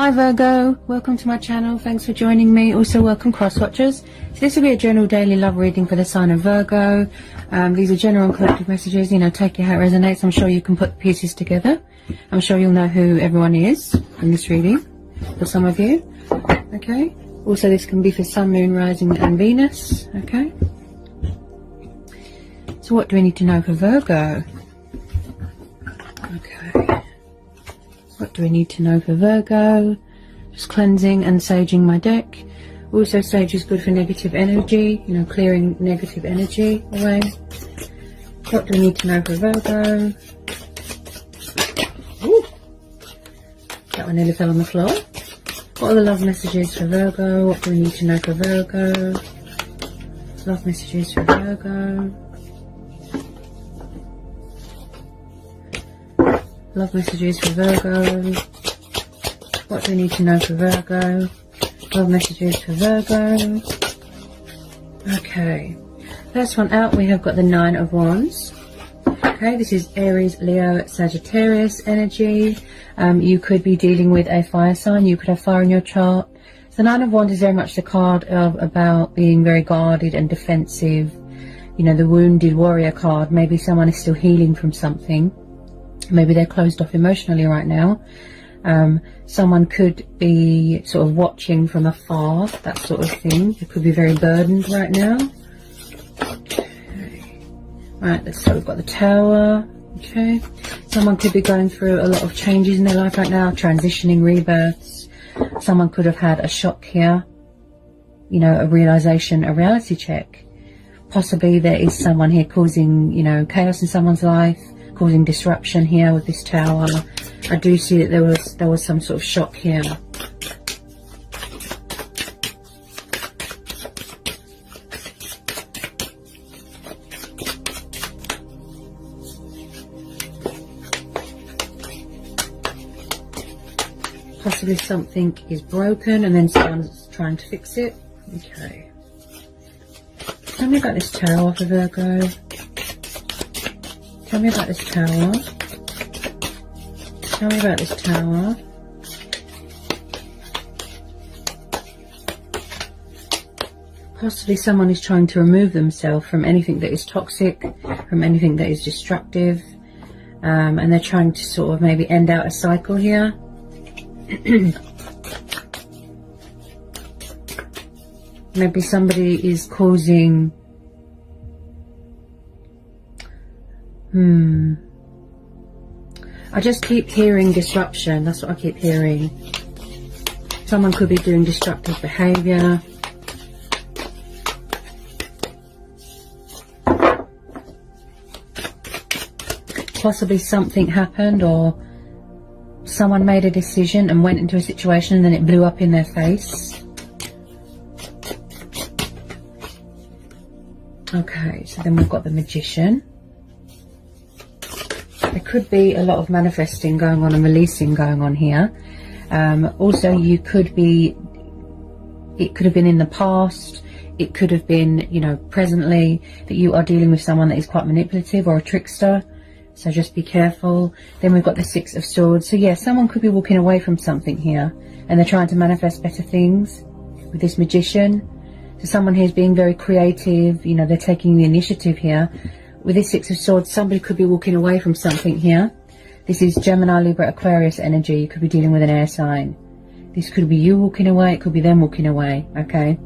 Hi Virgo, welcome to my channel. Thanks for joining me. Also welcome cross watchers. So this will be a general daily love reading for the sign of Virgo. These are general and collective messages. You know, take it how it resonates. I'm sure you can put the pieces together. I'm sure you'll know who everyone is in this reading for some of you. Okay. Also this can be for Sun, Moon, Rising and Venus. Okay. So what do we need to know for Virgo? Okay. What do we need to know for Virgo? Just cleansing and saging my deck. Also, sage is good for negative energy, you know, clearing negative energy away. What do we need to know for Virgo? Ooh, that one nearly fell on the floor. What are the love messages for Virgo? What do we need to know for Virgo? Love messages for Virgo. Love messages for Virgo. What do we need to know for Virgo? Love messages for Virgo. Okay. First one out, we have got the Nine of Wands. Okay, this is Aries, Leo, Sagittarius energy. You could be dealing with a fire sign. You could have fire in your chart. So the Nine of Wands is very much the card of about being very guarded and defensive. You know, the wounded warrior card. Maybe someone is still healing from something. Maybe they're closed off emotionally right now. Someone could be sort of watching from afar, that sort of thing. They could be very burdened right now. Okay. Right, so we've got the Tower. Okay. Someone could be going through a lot of changes in their life right now, transitioning, rebirths. Someone could have had a shock here. You know, a realization, a reality check. Possibly there is someone here causing, you know, chaos in someone's life. Causing disruption here with this Tower. I do see that there was some sort of shock here. Possibly something is broken and then someone's trying to fix it. Okay. Tell me about this Tower for Virgo. Tell me about this Tower. Tell me about this Tower. Possibly someone is trying to remove themselves from anything that is toxic, from anything that is destructive. And they're trying to sort of maybe end out a cycle here. Maybe somebody is causing... I just keep hearing disruption. That's what I keep hearing. Someone could be doing destructive behavior. Possibly something happened or someone made a decision and went into a situation and then it blew up in their face. Okay, so then we've got the Magician. There could be a lot of manifesting going on and releasing going on here. Also, it could have been in the past. It could have been, you know, presently that you are dealing with someone that is quite manipulative or a trickster. So just be careful. Then we've got the Six of Swords. So yeah, someone could be walking away from something here and they're trying to manifest better things with this Magician. So someone here is being very creative. You know, they're taking the initiative here. With this Six of Swords, somebody could be walking away from something here. This is Gemini, Libra, Aquarius energy. You could be dealing with an air sign. This could be you walking away. It could be them walking away. Okay.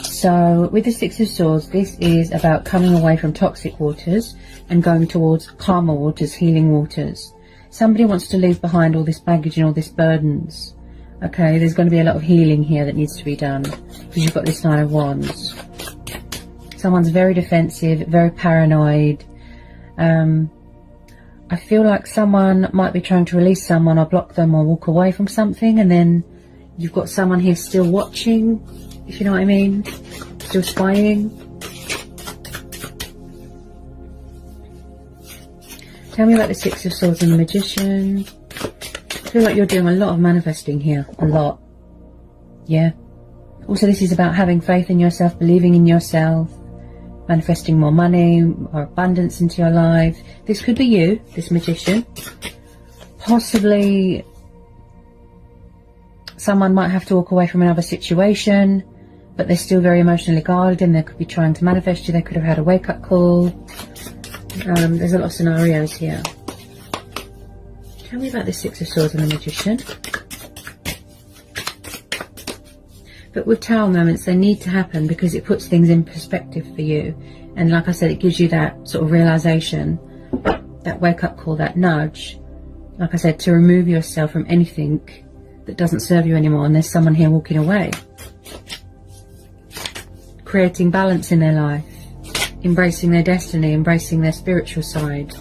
So with the Six of Swords, this is about coming away from toxic waters and going towards calmer waters, healing waters. Somebody wants to leave behind all this baggage and all this burdens. Okay. There's going to be a lot of healing here that needs to be done because you've got this Nine of Wands. Someone's very defensive, very paranoid. I feel like someone might be trying to release someone or block them or walk away from something, and then you've got someone here still watching, if you know what I mean, still spying. Tell me about the Six of Swords and the Magician. I feel like you're doing a lot of manifesting here, a lot. Yeah. Also, this is about having faith in yourself, believing in yourself. Manifesting more money or abundance into your life. This could be you, this Magician. Possibly Someone might have to walk away from another situation, but they're still very emotionally guarded, and they could be trying to manifest you. They could have had a wake-up call. There's a lot of scenarios here. Tell me about the Six of Swords and the Magician. But with Tower moments, they need to happen because it puts things in perspective for you. And like I said, it gives you that sort of realization, that wake-up call, that nudge. Like I said, to remove yourself from anything that doesn't serve you anymore. And there's someone here walking away. Creating balance in their life. Embracing their destiny, embracing their spiritual side.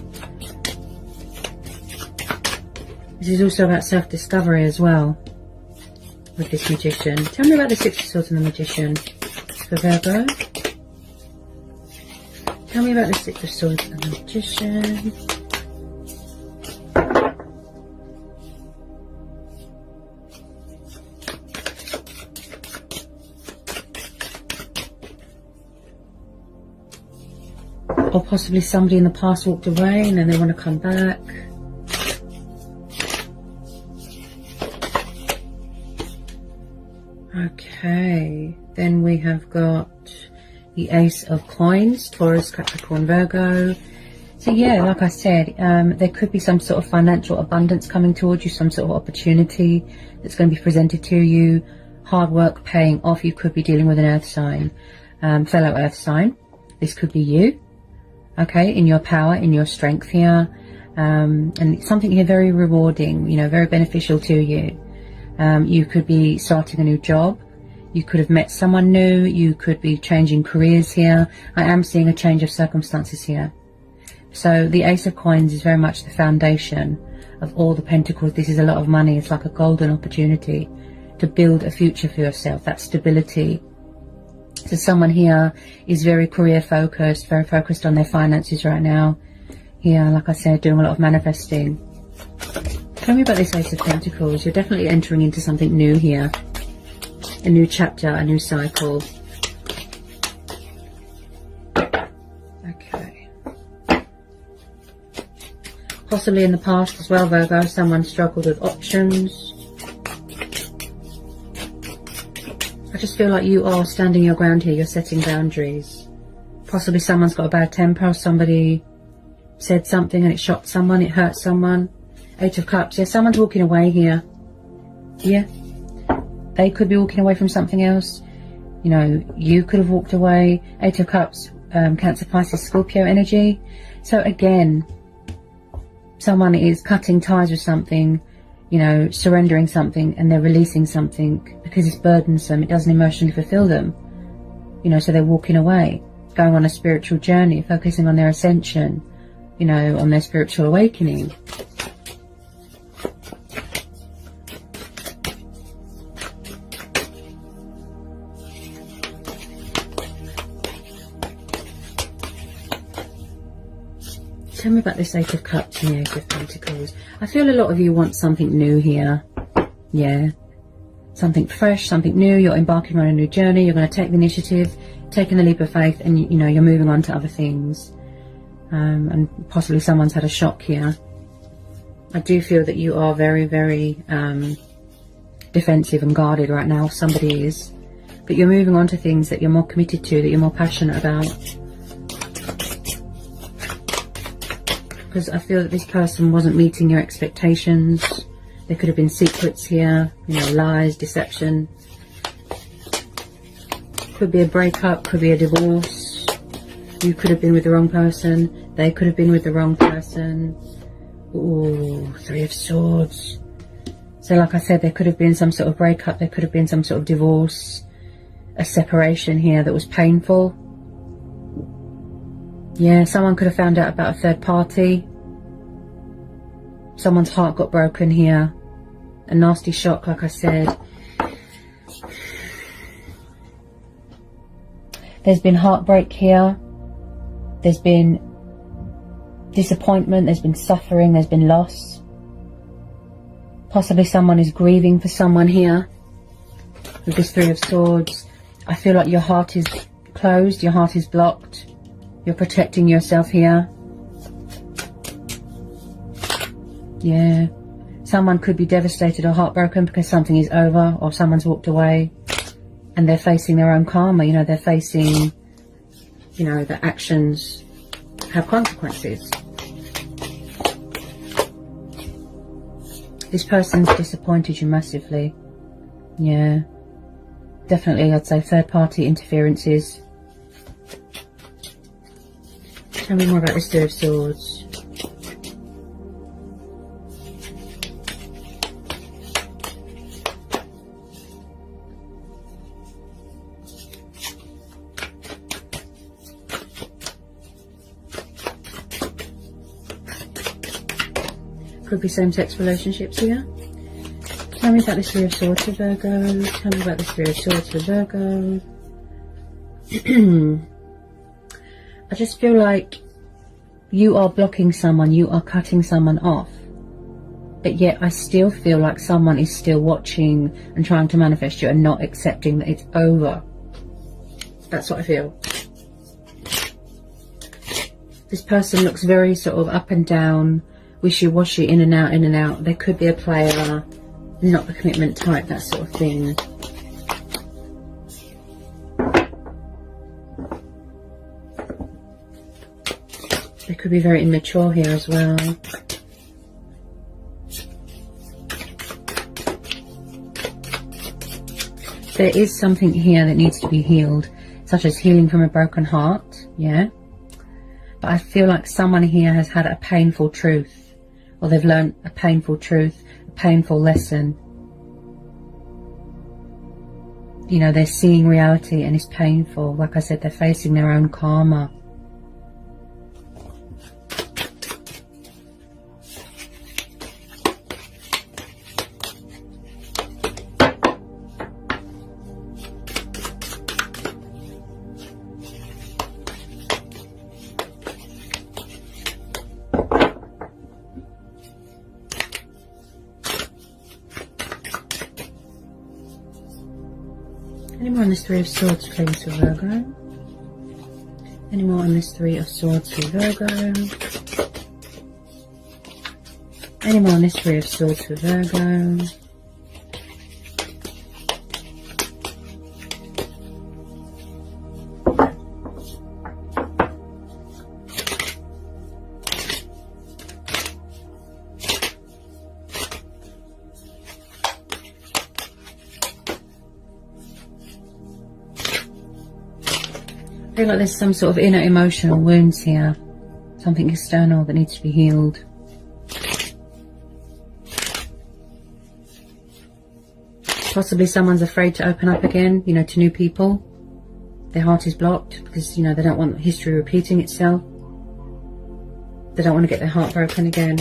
This is also about self-discovery as well. With this Magician. Tell me about the Six of Swords and the Magician for Virgo. Tell me about the Six of Swords and the Magician. Or possibly somebody in the past walked away and then they want to come back. Okay, then we have got the Ace of Coins, Taurus, Capricorn, Virgo. So yeah, like I said, there could be some sort of financial abundance coming towards you, some sort of opportunity that's going to be presented to you. Hard work paying off. You could be dealing with an earth sign, fellow earth sign. This could be you, okay, in your power, in your strength here. And something here very rewarding, you know, very beneficial to you. You could be starting a new job. You could have met someone new. You could be changing careers here. I am seeing a change of circumstances here. So the Ace of Coins is very much the foundation of all the Pentacles. This is a lot of money. It's like a golden opportunity to build a future for yourself, that stability. So someone here is very career focused, very focused on their finances right now. Here, like I said, doing a lot of manifesting. Tell me about this Ace of Pentacles. You're definitely entering into something new here. A new chapter, a new cycle. Okay. Possibly in the past as well, Virgo, someone struggled with options. I just feel like you are standing your ground here. You're setting boundaries. Possibly someone's got a bad temper, or somebody said something and it shocked someone, it hurt someone. Eight of Cups. Yeah, someone's walking away here. Yeah. They could be walking away from something else. You know, you could have walked away. Eight of Cups, Cancer, Pisces, Scorpio energy. So again, someone is cutting ties with something, you know, surrendering something, and they're releasing something because it's burdensome. It doesn't emotionally fulfill them. You know, so they're walking away, going on a spiritual journey, focusing on their ascension, you know, on their spiritual awakening. Tell me about this Eight of Cups and the Eight of Pentacles. I feel a lot of you want something new here. Yeah. Something fresh, something new. You're embarking on a new journey. You're going to take the initiative, taking the leap of faith, and, you know, you're moving on to other things. And possibly someone's had a shock here. I do feel that you are very, very defensive and guarded right now. Somebody is. But you're moving on to things that you're more committed to, that you're more passionate about. Because I feel that this person wasn't meeting your expectations. There could have been secrets here, you know, lies, deception. Could be a breakup, could be a divorce. You could have been with the wrong person. They could have been with the wrong person. Ooh, Three of Swords. So like I said, there could have been some sort of breakup. There could have been some sort of divorce. A separation here that was painful. Yeah, someone could have found out about a third party. Someone's heart got broken here. A nasty shock, like I said. There's been heartbreak here. There's been disappointment. There's been suffering. There's been loss. Possibly someone is grieving for someone here. With this Three of Swords. I feel like your heart is closed. Your heart is blocked. You're protecting yourself here. Yeah. Someone could be devastated or heartbroken because something is over, or someone's walked away and they're facing their own karma. You know, they're facing, you know, the actions have consequences. This person's disappointed you massively. Yeah. Definitely, I'd say third-party interferences. Tell me more about this Three of Swords. Could be same-sex relationships here. Tell me about this Three of Swords for Virgo. Tell me about this Three of Swords for Virgo. I just feel like you are blocking someone, you are cutting someone off. But yet I still feel like someone is still watching and trying to manifest you and not accepting that it's over. That's what I feel. This person looks very sort of up and down, wishy-washy, in and out, in and out. There could be a player, not the commitment type, that sort of thing. They could be very immature here as well. There is something here that needs to be healed, such as healing from a broken heart, yeah. But I feel like someone here has had a painful truth, or they've learned a painful truth, a painful lesson. You know, they're seeing reality and it's painful. Like I said, they're facing their own karma. Any more on this Three of Swords, please, for Virgo? Any more on this Three of Swords for Virgo? Any more on this Three of Swords for Virgo? I feel like there's some sort of inner emotional wounds here. Something external that needs to be healed. Possibly someone's afraid to open up again, you know, to new people. Their heart is blocked because, you know, they don't want history repeating itself. They don't want to get their heart broken again.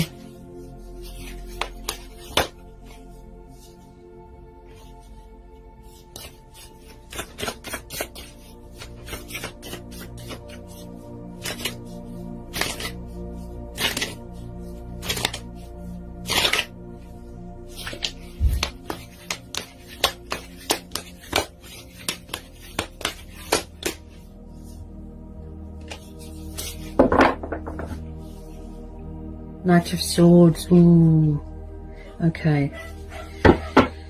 Knight of Swords. Ooh. Okay.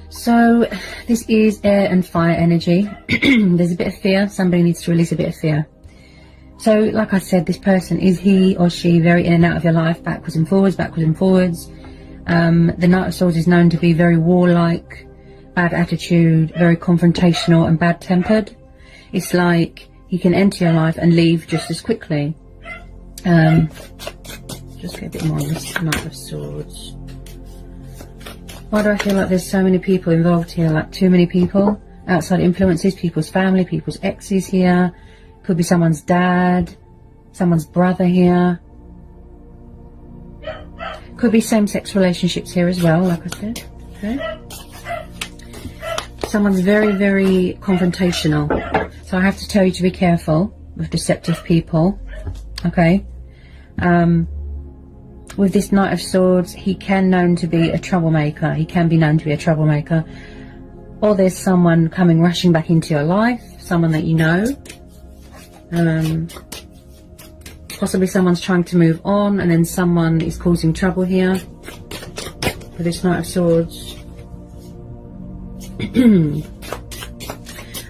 So this is air and fire energy. There's a bit of fear. Somebody needs to release a bit of fear. So like I said, this person, is he or she very in and out of your life, backwards and forwards, backwards and forwards. The Knight of Swords is known to be very warlike, bad attitude, very confrontational and bad-tempered. It's like he can enter your life and leave just as quickly. Just get a bit more on this Knight of Swords. Why do I feel like there's so many people involved here? Like too many people? Outside influences, people's family, people's exes here. Could be someone's dad, someone's brother here. Could be same-sex relationships here as well, like I said. Okay. Someone's very, very confrontational. So I have to tell you to be careful with deceptive people. Okay. With this Knight of Swords, he can known to be a troublemaker. He can be known to be a troublemaker. Or there's someone coming rushing back into your life, someone that you know. Possibly someone's trying to move on and then someone is causing trouble here. with this Knight of Swords. I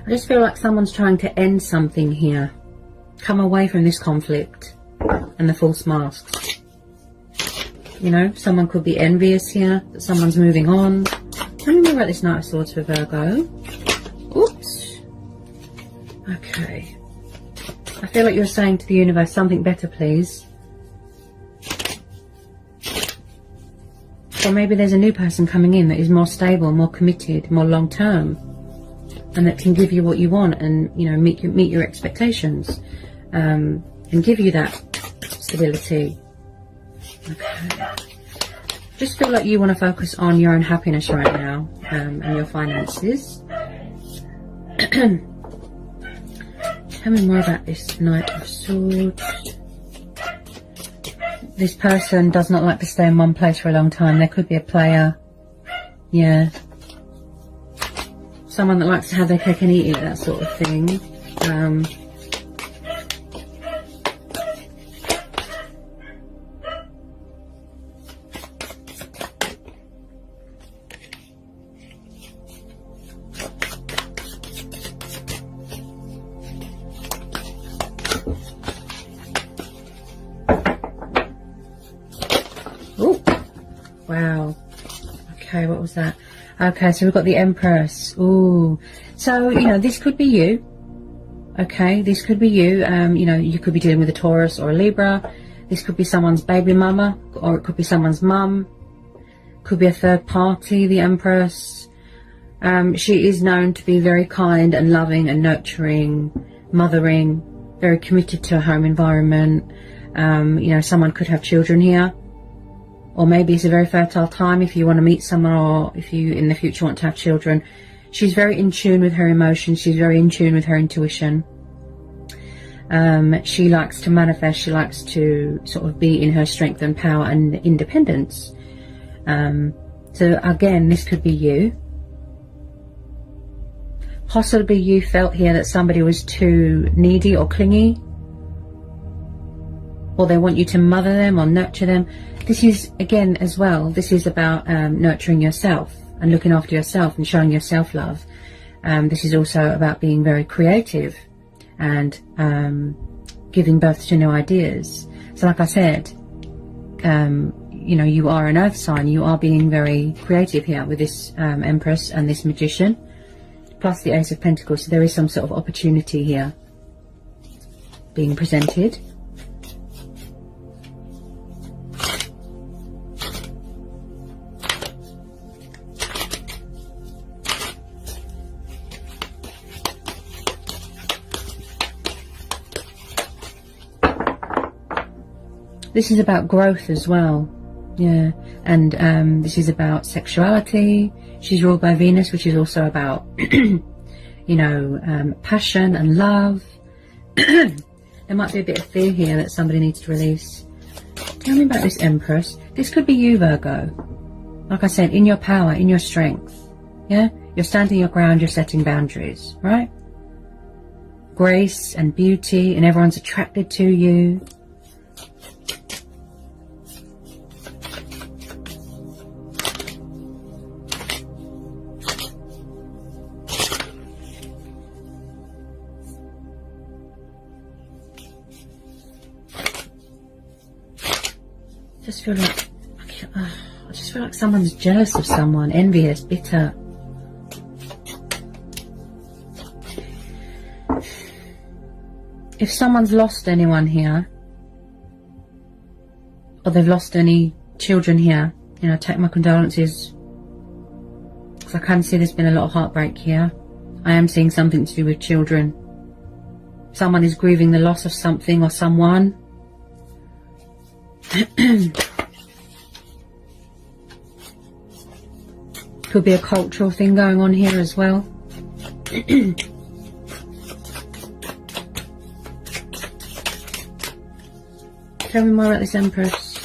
just feel like someone's trying to end something here. Come away from this conflict and the false masks. You know, someone could be envious here, that someone's moving on. Tell me more about this Knight of Swords for Virgo. Oops. Okay. I feel like you're saying to the universe, something better, please. Or maybe there's a new person coming in that is more stable, more committed, more long-term, and that can give you what you want and, you know, meet your expectations, and give you that stability. Okay. Just feel like you want to focus on your own happiness right now, and your finances. Tell me more about this Knight of Swords. This person does not like to stay in one place for a long time. There could be a player. Yeah. Someone that likes to have their cake and eat it, that sort of thing. Wow. Okay, what was that? Okay, so we've got the Empress. Ooh. So, you know, this could be you. Okay, this could be you. You know, you could be dealing with a Taurus or a Libra. This could be someone's baby mama, or it could be someone's mum. Could be a third party, the Empress. She is known to be very kind and loving and nurturing, mothering, very committed to her home environment. You know, someone could have children here. Or maybe it's a very fertile time if you want to meet someone, or if you in the future want to have children. She's very in tune with her emotions. She's very in tune with her intuition. She likes to manifest. She likes to sort of be in her strength and power and independence. So again, this could be you. Possibly you felt here that somebody was too needy or clingy, or they want you to mother them or nurture them. This is, again, as well, this is about nurturing yourself and looking after yourself and showing yourself love. This is also about being very creative and giving birth to new ideas. So like I said, you know, you are an earth sign. You are being very creative here with this Empress and this Magician, plus the Ace of Pentacles. So there is some sort of opportunity here being presented. This is about growth as well, yeah, and this is about sexuality. She's ruled by Venus, which is also about, you know, passion and love. There might be a bit of fear here that somebody needs to release. Tell me about this Empress. This could be you, Virgo. Like I said, in your power, in your strength, yeah? You're standing your ground, you're setting boundaries, right? Grace and beauty, and everyone's attracted to you. I just feel like someone's jealous of someone, envious, bitter. If someone's lost anyone here, or they've lost any children here, you know, take my condolences, because I can see there's been a lot of heartbreak here. I am seeing something to do with children. Someone is grieving the loss of something or someone. Could be a cultural thing going on here as well. Tell me more about this Empress.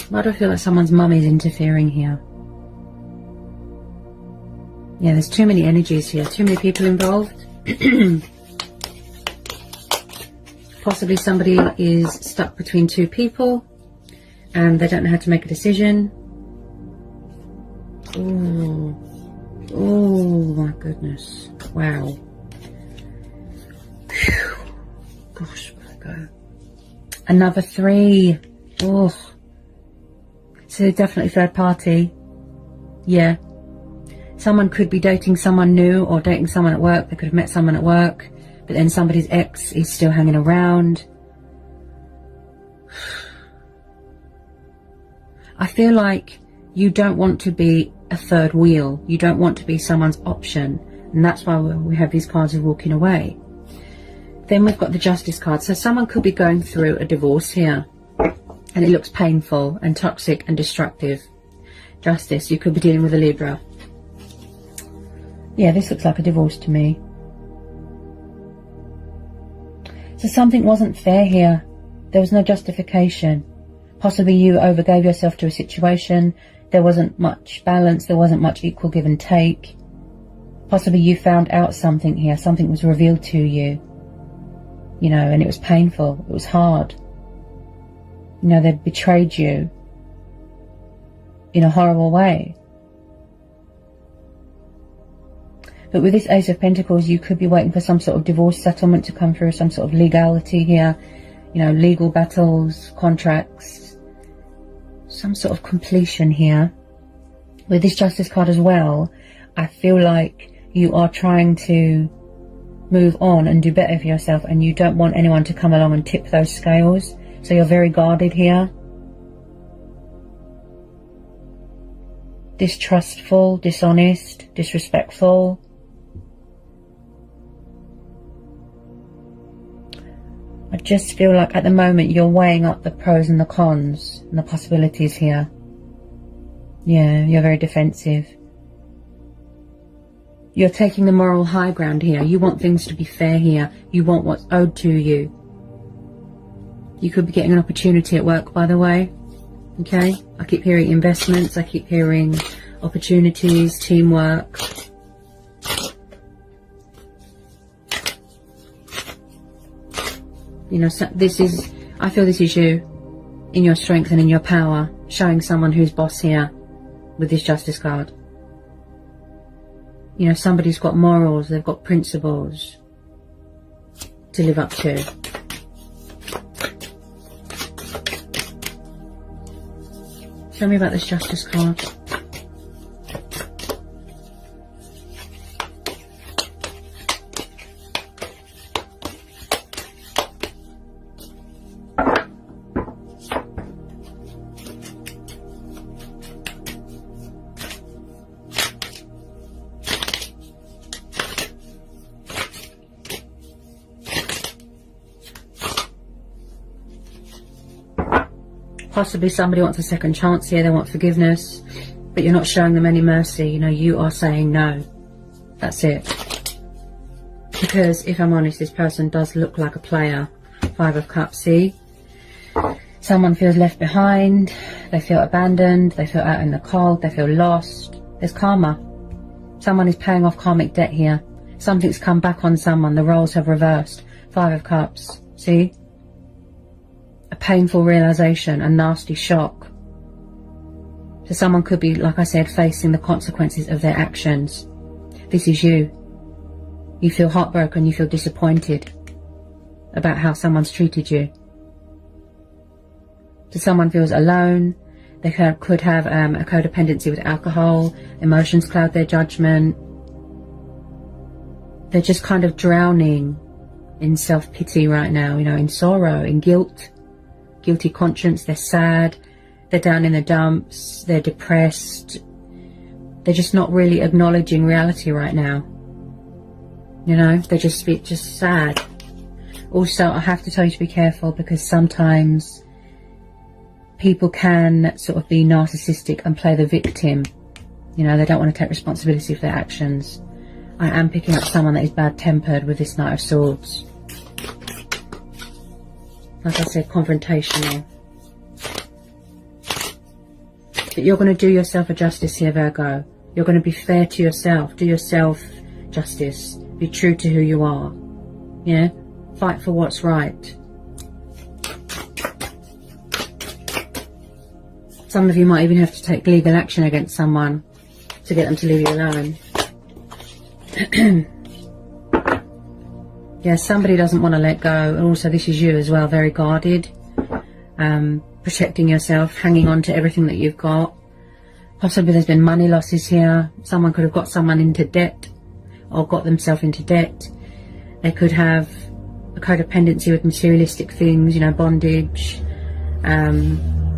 Why do I feel like someone's mum is interfering here? Yeah, there's too many energies here, too many people involved. Possibly somebody is stuck between two people and they don't know how to make a decision. Oh, oh my goodness. Wow. Whew. Gosh, Virgo. Another 3. Oh. So definitely third party. Yeah. Someone could be dating someone new or dating someone at work. They could have met someone at work, but then somebody's ex is still hanging around. I feel like you don't want to be a third wheel. You don't want to be someone's option. And that's why we have these cards of walking away. Then we've got the Justice card. So someone could be going through a divorce here. And it looks painful and toxic and destructive. Justice, you could be dealing with a Libra. Yeah, this looks like a divorce to me. So something wasn't fair here. There was no justification. Possibly you overgave yourself to a situation. There wasn't much balance. There wasn't much equal give and take. Possibly you found out something here. Something was revealed to you. You know, and it was painful. It was hard. You know, they betrayed you in a horrible way. But with this Ace of Pentacles, you could be waiting for some sort of divorce settlement to come through, some sort of legality here. You know, legal battles, contracts, some sort of completion here. With this Justice card as well, I feel like you are trying to move on and do better for yourself, and you don't want anyone to come along and tip those scales. So you're very guarded here. Distrustful, dishonest, disrespectful. I just feel like at the moment you're weighing up the pros and the cons and the possibilities here. Yeah, you're very defensive. You're taking the moral high ground here. You want things to be fair here. You want what's owed to you. You could be getting an opportunity at work, by the way. Okay? I keep hearing investments. I keep hearing opportunities, teamwork. You know, so this is, I feel this is you in your strength and in your power, showing someone who's boss here with this Justice card. You know, somebody's got morals, they've got principles to live up to. Tell me about this Justice card. Possibly somebody wants a second chance here, they want forgiveness, but you're not showing them any mercy. You know, you are saying no. That's it. Because if I'm honest, this person does look like a player. 5 of Cups, see? Someone feels left behind, they feel abandoned, they feel out in the cold, they feel lost. There's karma. Someone is paying off karmic debt here. Something's come back on someone, the roles have reversed. 5 of Cups, see? A painful realization, a nasty shock. So someone could be, like I said, facing the consequences of their actions. This is you. You feel heartbroken, you feel disappointed about how someone's treated you. So someone feels alone. They could have a codependency with alcohol. Emotions cloud their judgment. They're just kind of drowning in self-pity right now, you know, in sorrow, in guilt. Guilty conscience, they're sad, they're down in the dumps, they're depressed, they're just not really acknowledging reality right now. You know, they're just sad. Also, I have to tell you to be careful, because sometimes people can sort of be narcissistic and play the victim. You know, they don't want to take responsibility for their actions. I am picking up someone that is bad-tempered with this Knight of Swords. Like I said, confrontational. But you're going to do yourself a justice here, Virgo. You're going to be fair to yourself. Do yourself justice. Be true to who you are. Yeah? Fight for what's right. Some of you might even have to take legal action against someone to get them to leave you alone. Yeah, somebody doesn't want to let go. And also this is you as well, very guarded. Protecting yourself, hanging on to everything that you've got. Possibly there's been money losses here. Someone could have got someone into debt or got themselves into debt. They could have a codependency with materialistic things, you know, bondage.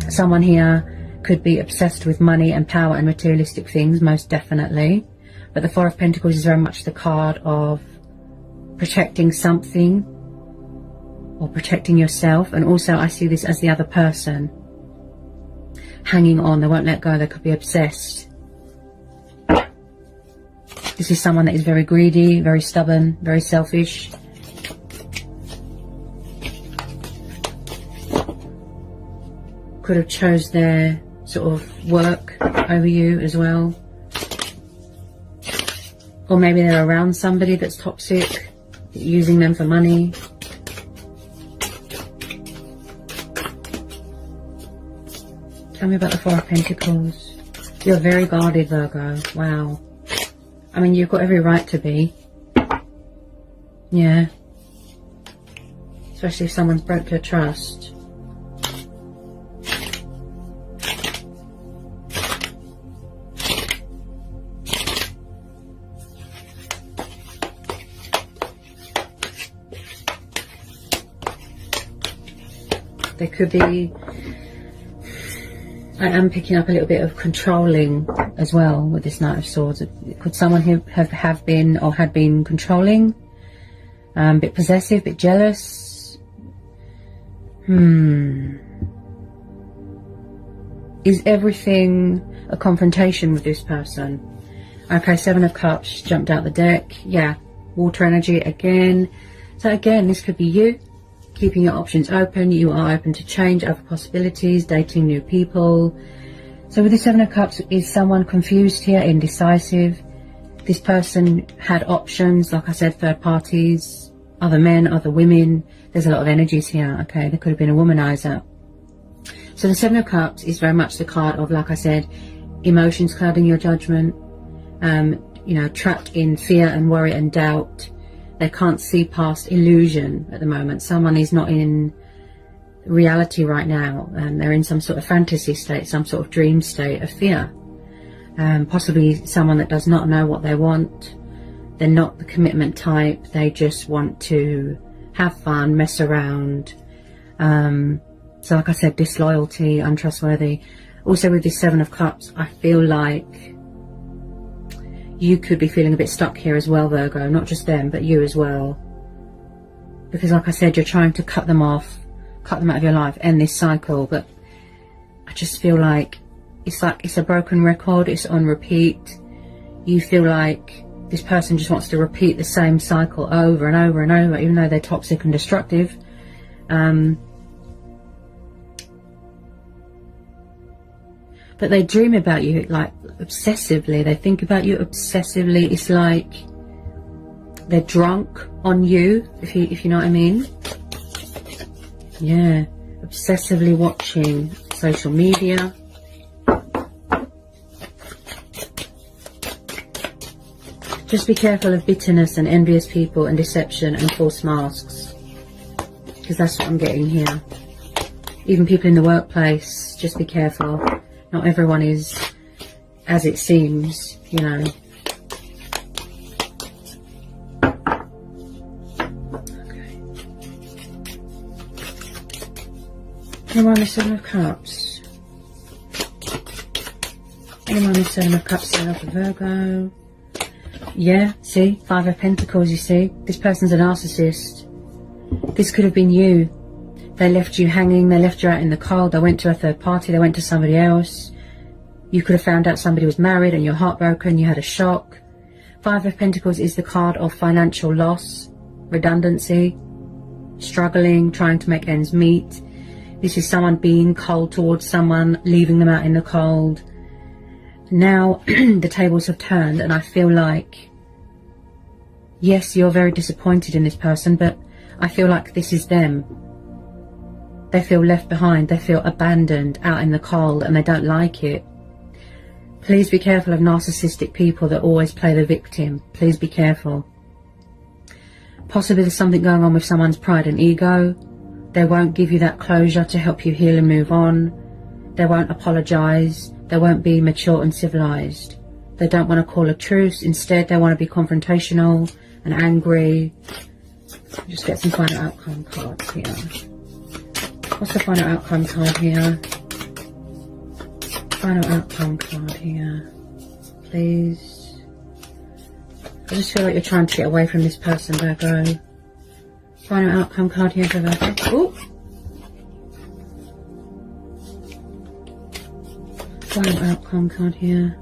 Someone here could be obsessed with money and power and materialistic things, most definitely. But the Four of Pentacles is very much the card of protecting something or protecting yourself. And also I see this as the other person hanging on. They won't let go. They could be obsessed. This is someone that is very greedy, very stubborn, very selfish. Could have chose their sort of work over you as well. Or maybe they're around somebody that's toxic, using them for money. Tell me about the Four of Pentacles. You're very guarded, Virgo. Wow. I mean, you've got every right to be. Yeah. Especially if someone's broke your trust. There could be, I am picking up a little bit of controlling as well with this Knight of Swords. Could someone have been or had been controlling, a bit possessive, a bit jealous? Is everything a confrontation with this person? Okay, Seven of Cups jumped out the deck. Yeah, water energy again. So again, this could be you. Keeping your options open. You are open to change, other possibilities, dating new people. So with the Seven of Cups, is someone confused here, indecisive? This person had options, like I said, third parties, other men, other women. There's a lot of energies here, okay? There could have been a womanizer. So the Seven of Cups is very much the card of, like I said, emotions clouding your judgment, you know, trapped in fear and worry and doubt. They can't see past illusion at the moment. Someone is not in reality right now, and they're in some sort of fantasy state, some sort of dream state of fear. Possibly someone that does not know what they want. They're not the commitment type. They just want to have fun, mess around. So like I said, disloyalty, untrustworthy. Also with this Seven of Cups, I feel like you could be feeling a bit stuck here as well, Virgo. Not just them, but you as well. Because like I said, you're trying to cut them off, cut them out of your life, end this cycle. But I just feel like it's a broken record. It's on repeat. You feel like this person just wants to repeat the same cycle over and over and over, even though they're toxic and destructive. But they dream about you, like, obsessively. They think about you obsessively. It's like they're drunk on you, if you know what I mean. Yeah, obsessively watching social media. Just be careful of bitterness and envious people and deception and false masks, because that's what I'm getting here. Even people in the workplace, just be careful. Not everyone is as it seems, you know. Okay. Anyone with Seven of Cups? Anyone with Seven of Cups set up a Virgo? Yeah, see? Five of Pentacles, you see? This person's a narcissist. This could have been you. They left you hanging, they left you out in the cold, they went to a third party, they went to somebody else. You could have found out somebody was married and you're heartbroken, you had a shock. Five of Pentacles is the card of financial loss, redundancy, struggling, trying to make ends meet. This is someone being cold towards someone, leaving them out in the cold. Now the tables have turned, and I feel like, yes, you're very disappointed in this person, but I feel like this is them. They feel left behind. They feel abandoned, out in the cold, and they don't like it. Please be careful of narcissistic people that always play the victim. Please be careful. Possibly there's something going on with someone's pride and ego. They won't give you that closure to help you heal and move on. They won't apologise. They won't be mature and civilised. They don't want to call a truce. Instead, they want to be confrontational and angry. Just get some final outcome cards here. What's the final outcome card here? Final outcome card here, please. I just feel like you're trying to get away from this person, Virgo. Final outcome card here for Virgo. Ooh. Final outcome card here.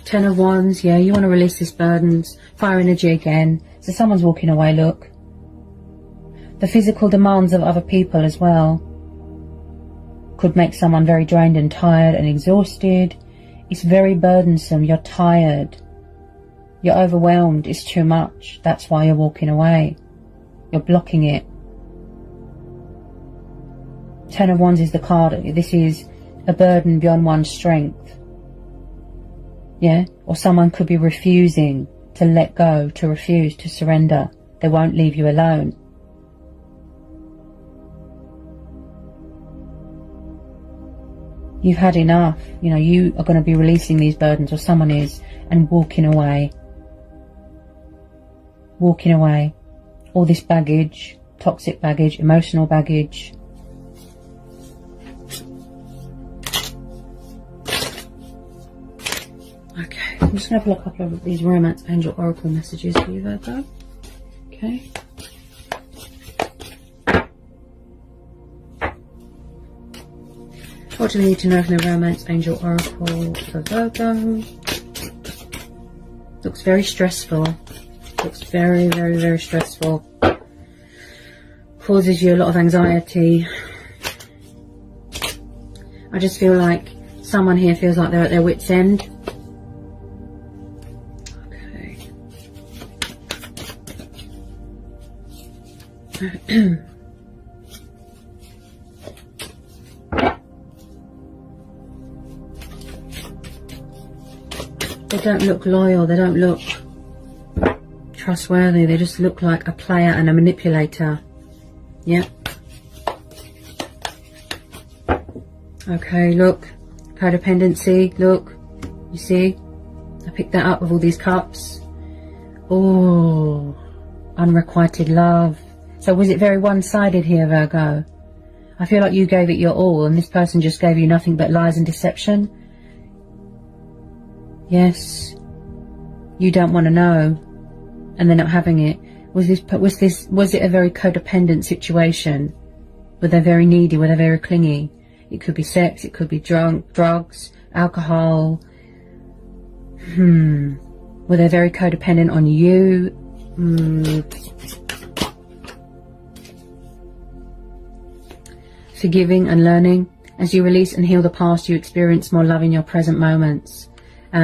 Ten of Wands, yeah, you want to release this burdens. Fire energy again. So someone's walking away, look. The physical demands of other people as well could make someone very drained and tired and exhausted. It's very burdensome. You're tired. You're overwhelmed. It's too much. That's why you're walking away. You're blocking it. Ten of Wands is the card. This is a burden beyond one's strength. Yeah? Or someone could be refusing to let go, to refuse, to surrender. They won't leave you alone. You've had enough. You know, you are going to be releasing these burdens, or someone is, and walking away. Walking away. All this baggage, toxic baggage, emotional baggage. Okay, I'm just going to pull a couple of these romance angel oracle messages for you, Virgo. Okay. What do we need to know from the romance angel oracle for Virgo? Looks very stressful. Looks very, very, very stressful. Causes you a lot of anxiety. I just feel like someone here feels like they're at their wit's end. Okay. They don't look loyal, they don't look trustworthy, they just look like a player and a manipulator. Yeah. Okay, look. Codependency, look. You see? I picked that up with all these cups. Oh, unrequited love. So was it very one-sided here, Virgo? I feel like you gave it your all and this person just gave you nothing but lies and deception. Yes, you don't want to know, and they're not having it. Was it a very codependent situation? Were they very needy? Were they very clingy? It could be sex, it could be drugs, alcohol. Were they very codependent on you? Forgiving and learning. As you release and heal the past, you experience more love in your present moments.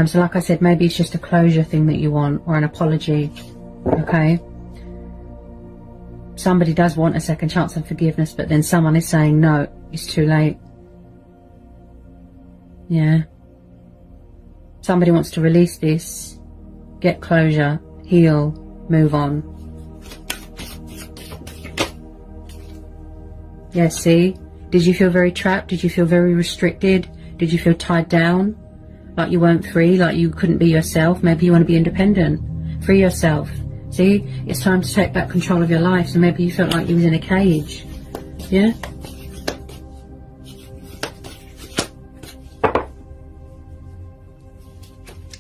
So like I said, maybe it's just a closure thing that you want, or an apology. Okay? Somebody does want a second chance and forgiveness, but then someone is saying, no, it's too late. Yeah. Somebody wants to release this, get closure, heal, move on. Yeah, see? Did you feel very trapped? Did you feel very restricted? Did you feel tied down? Like you weren't free, like you couldn't be yourself? Maybe you want to be independent. Free yourself. See? It's time to take back control of your life. So maybe you felt like you was in a cage. Yeah?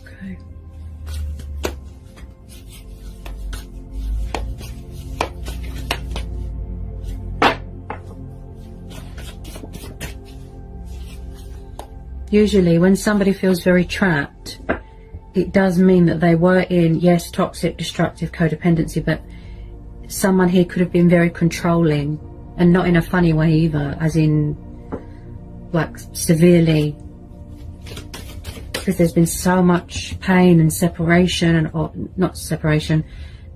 Okay. Usually when somebody feels very trapped, it does mean that they were in, yes, toxic, destructive codependency, but someone here could have been very controlling, and not in a funny way either, as in like severely, because there's been so much pain and separation, and or not separation,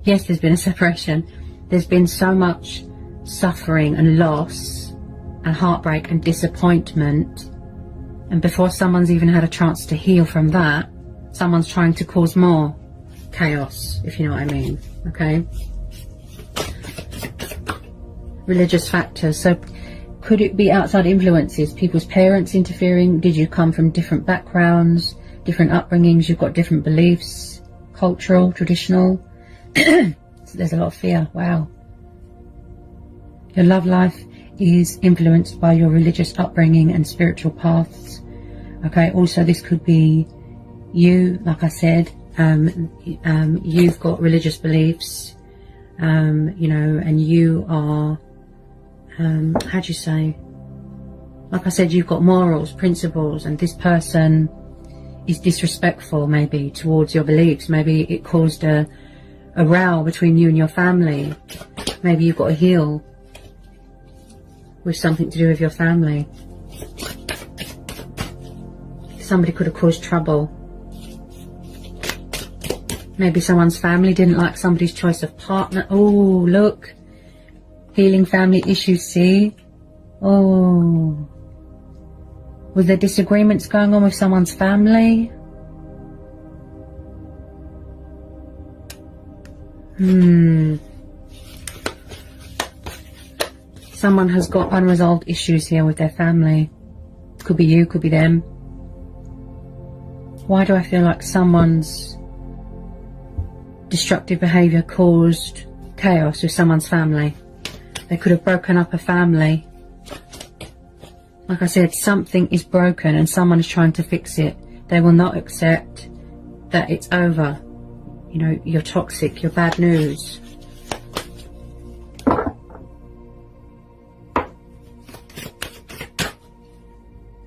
Yes, there's been a separation. There's been so much suffering and loss and heartbreak and disappointment, and before someone's even had a chance to heal from that, someone's trying to cause more chaos, if you know what I mean. Okay, religious factors. So could it be outside influences, people's parents interfering? Did you come from different backgrounds, different upbringings? You've got different beliefs, cultural, traditional. So there's a lot of fear. Wow. Your love life is influenced by your religious upbringing and spiritual paths. Okay, also this could be you, like I said, you've got religious beliefs, you know, and you are, how do you say, like I said, you've got morals, principles, and this person is disrespectful maybe towards your beliefs. Maybe it caused a row between you and your family. Maybe you've got to heal with something to do with your family. Somebody could have caused trouble. Maybe someone's family didn't like somebody's choice of partner. Oh, look. Healing family issues, see? Oh. Was there disagreements going on with someone's family? Someone has got unresolved issues here with their family. Could be you, could be them. Why do I feel like someone's destructive behaviour caused chaos with someone's family? They could have broken up a family. Like I said, something is broken and someone is trying to fix it. They will not accept that it's over. You know, you're toxic, you're bad news.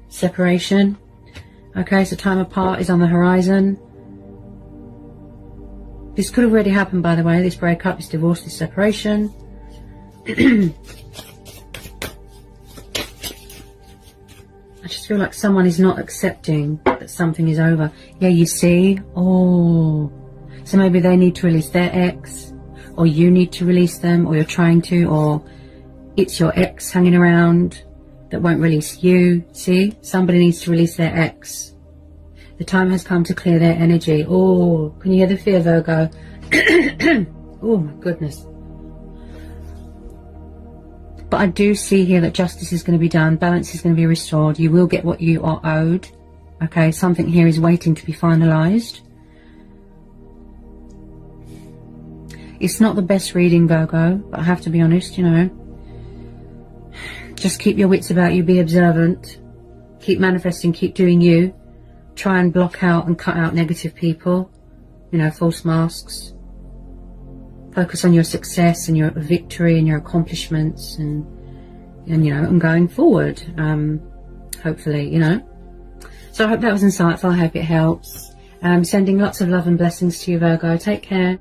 Separation. Okay, so time apart is on the horizon. This could have already happened, by the way. This breakup, this divorce, this separation. I just feel like someone is not accepting that something is over. Yeah, you see? Oh. So maybe they need to release their ex, or you need to release them, or you're trying to, or it's your ex hanging around that won't release you. See? Somebody needs to release their ex. The time has come to clear their energy. Oh, can you hear the fear, Virgo? Oh my goodness. But I do see here that justice is going to be done. Balance is going to be restored. You will get what you are owed. Okay, something here is waiting to be finalised. It's not the best reading, Virgo, but I have to be honest, you know. Just keep your wits about you. Be observant. Keep manifesting. Keep doing you. Try and block out and cut out negative people. You know, false masks. Focus on your success and your victory and your accomplishments and you know, and going forward. Hopefully, you know. So I hope that was insightful. I hope it helps. Sending lots of love and blessings to you, Virgo. Take care.